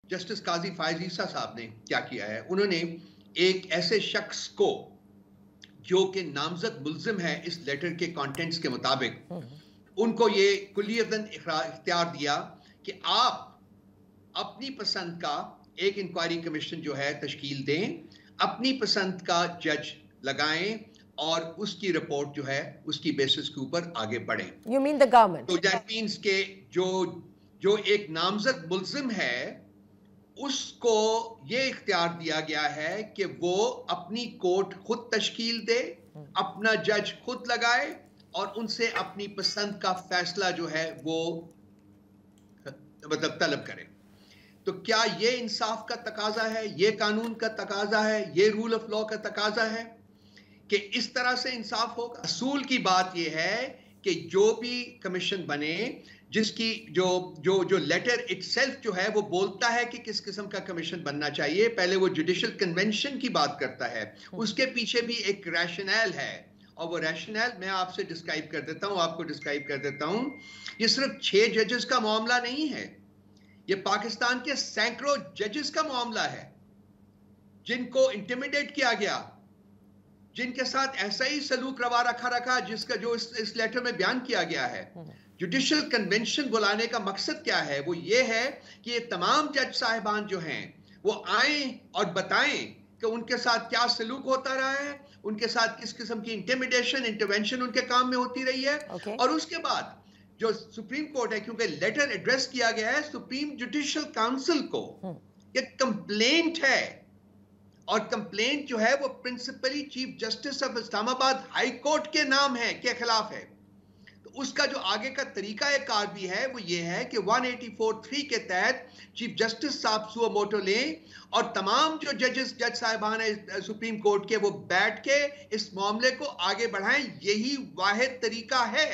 Justice काजी फायज ईसा साहब ने क्या किया है, उन्होंने एक ऐसे शख्स को जो कि नामजद मुल्जिम है इस लेटर के कंटेंट्स के मुताबिक, उनको ये कुल्लियतन इख्तियार दिया कि आप अपनी पसंद का एक इंक्वायरी कमीशन जो है तश्कील दें, अपनी पसंद का जज लगाएं और उसकी रिपोर्ट जो है उसकी बेसिस के ऊपर आगे बढ़ें। You mean the government? तो दैट मीन्स के जो एक नामजद मुल्जिम है उसको ये इख्तियार दिया गया है कि वो अपनी कोर्ट खुद तश्कील दे, अपना जज खुद लगाए और उनसे अपनी पसंद का फैसला जो है वो मतलब तलब करे। तो क्या ये इंसाफ का तकाजा है, ये कानून का तकाजा है, ये रूल ऑफ लॉ का तकाजा है कि इस तरह से इंसाफ होगा? असूल की बात ये है कि जो भी कमीशन बने, जिसकी जो लेटर इटसेल्फ जो है वो बोलता है कि किस किस्म का कमीशन बनना चाहिए। पहले वो जुडिशल कन्वेंशन की बात करता है, उसके पीछे भी एक रैशनल है और वो रैशनल मैं आपसे डिस्क्राइब कर देता हूं, आपको डिस्क्राइब कर देता हूं। ये सिर्फ 6 जजेस का मामला नहीं है, ये पाकिस्तान के सैकड़ों जजेस का मामला है जिनको इंटिमिडेट किया गया, जिनके साथ ऐसा ही सलूक रवा रखा जिसका जो इस लेटर में बयान किया गया है। जुडिशल कन्वेंशन बुलाने का मकसद क्या है? वो ये है कि ये तमाम जज साहिबान जो हैं वो आए और बताएं कि उनके साथ क्या सलूक होता रहा है, उनके साथ किस किस्म की इंटिमिडेशन इंटरवेंशन उनके काम में होती रही है। और उसके बाद जो सुप्रीम कोर्ट है, क्योंकि लेटर एड्रेस किया गया है सुप्रीम जुडिशल काउंसिल को, ये कंप्लेंट है और कंप्लेंट जो है वो principally chief justice of Islamabad high court के नाम है के खिलाफ है। तो उसका जो आगे का तरीका कार भी है वो ये है कि 184(3) के तहत चीफ जस्टिस साहब सुओ मोटो लें और तमाम जो जज साहिबान है सुप्रीम कोर्ट के वो बैठ के इस मामले को आगे बढ़ाएं। यही वाहिद तरीका है।